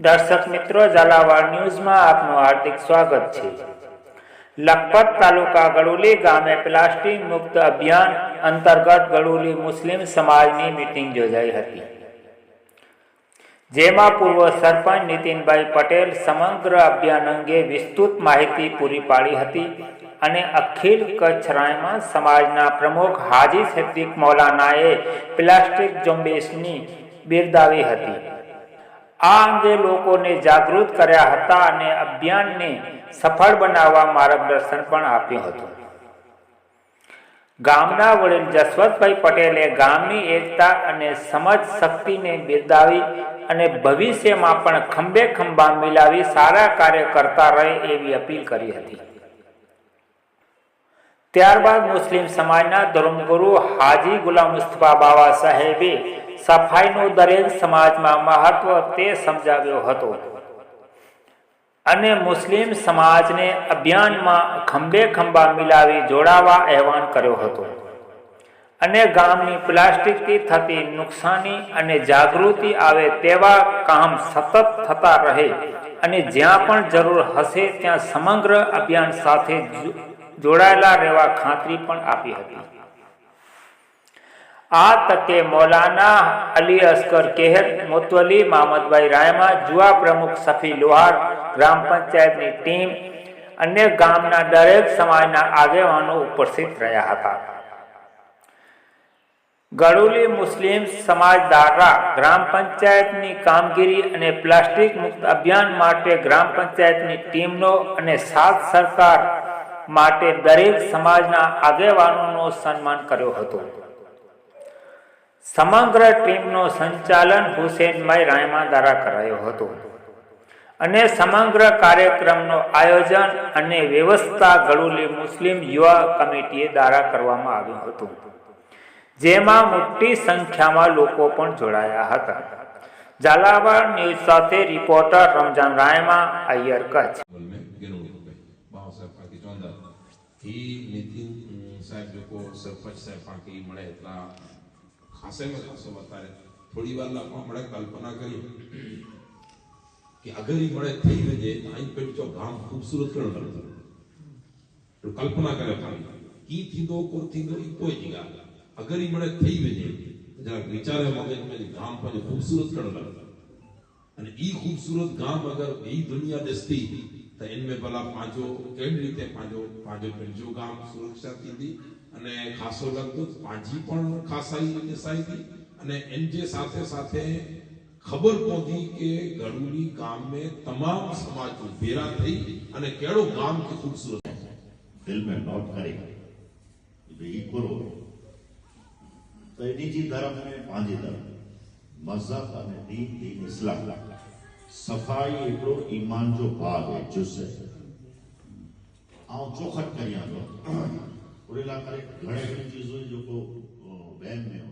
દર્શક મિત્રો, ઝાલાવાડ ન્યૂઝમાં આપનું હાર્દિક સ્વાગત છે। લખપત તાલુકા ગડુલી ગામે પ્લાસ્ટિક મુક્ત અભિયાન અંતર્ગત ગડુલી મુસ્લિમ સમાજની મીટિંગ યોજાઈ હતી, જેમાં પૂર્વ સરપંચ નીતિનભાઈ પટેલ સમગ્ર અભિયાન અંગે વિસ્તૃત માહિતી પૂરી પાડી હતી અને અખિલ કચ્છ રાયમા સમાજના પ્રમુખ હાજી સિદ્દીક મૌલાનાએ પ્લાસ્ટિક ઝુંબેશની બિરદાવી હતી। આ અંગે લોકોને જાગૃત કર્યા હતા અને અભિયાનને સફળ બનાવવા માર્ગદર્શન પણ આપ્યું હતું। ગામના વડીલ જસવંતભાઈ પટેલે ગામની એકતા અને સમજ શક્તિને બિરદાવી અને ભવિષ્યમાં પણ ખંભે ખંભા મિલાવી સારા કાર્ય કરતા રહે એવી અપીલ કરી હતી। ત્યારબાદ મુસ્લિમ સમાજના ધર્મગુરુ હાજી ગુલામ મુસ્તફા બાવા સાહેબે સફાઈનું દરેક સમાજમાં મહત્વ તે સમજાવ્યો હતો અને મુસ્લિમ સમાજને અભિયાનમાં ખંભે ખંભા મિલાવી જોડાવા આહવાન કર્યો હતો અને ગામની પ્લાસ્ટિકથી થતી નુકસાની અને જાગૃતિ આવે તેવા કામ સતત થતા રહે અને જ્યાં પણ જરૂર હશે ત્યાં સમગ્ર અભિયાન સાથે જોડાયેલા રહેવા ખાતરી પણ આપી હતી। આ તકે મૌલાના અલી અસ્કર કેહર, મુતવલી મામદભાઈ રાયમા, જુવા પ્રમુખ સફી લોહાર, ગ્રામ પંચાયતની ટીમ અને ગામના દરેક સમાજના આગેવાનો ઉપસ્થિત રહ્યા હતા। ગડુલી મુસ્લિમ સમાજ દ્વારા ગ્રામ પંચાયતની કામગીરી અને પ્લાસ્ટિક મુક્ત અભિયાન માટે ગ્રામ પંચાયતની ટીમનો અને સાથ સરકાર માટે દરેક સમાજના આગેવાનોનો સન્માન કર્યો હતો। સમગ્ર ટીમનું સંચાલન હુસેનભાઈ રાયમા દ્વારા કરાયો હતો અને સમગ્ર કાર્યક્રમનું આયોજન અને વ્યવસ્થા ગડુલી મુસ્લિમ યુવા કમિટી દ્વારા કરવામાં આવ્યું હતું, જેમાં મોટી સંખ્યામાં લોકો પણ જોડાયા હતા। ઝાલાવાડ ન્યૂઝ સાથે રિપોર્ટર રમજાન રાયમા, અય્યર, કચ્છ। સરપંચ સાહેબ પાકી મળે એટલા ખાસેમાં ખાસો બતાવે થોડી વાર આપણે કલ્પના કરી કે અગર એ મળે થઈ વજે અહીં पे जो गांव खूबसूरत करण तो कल्पना करे की थींदो को थींदो ई कोई जगह अगर ई મળે થઈ વજે जरा विचारे मगज में गांव पर खूबसूरत करण અને ई खूबसूरत गांव अगर ई दुनिया दस्ती तो इनमें भला पांचो केड़ी रीते पांचो पंजो गांव सुरक्षा थी અને ખાસો લગતો પાંજી પણ ખાસાઈ દેસાઈ थी અને એનજે સાથે સાથે ખબર પહોંચી કે ગડુલી ગામ में તમામ સમાજ ભેરા થઈ અને કેડો ગામ की खूबसूरत दिल में नोट करेगा ये करो तो निजी धर्म में पांजी धर्म मजहब અને दीन इस्लाम सफाई एटो ईमान जो भाग है जुस है आओ चौखट करिया तो उरेला करे घणे घणी चीजों जो को बहन में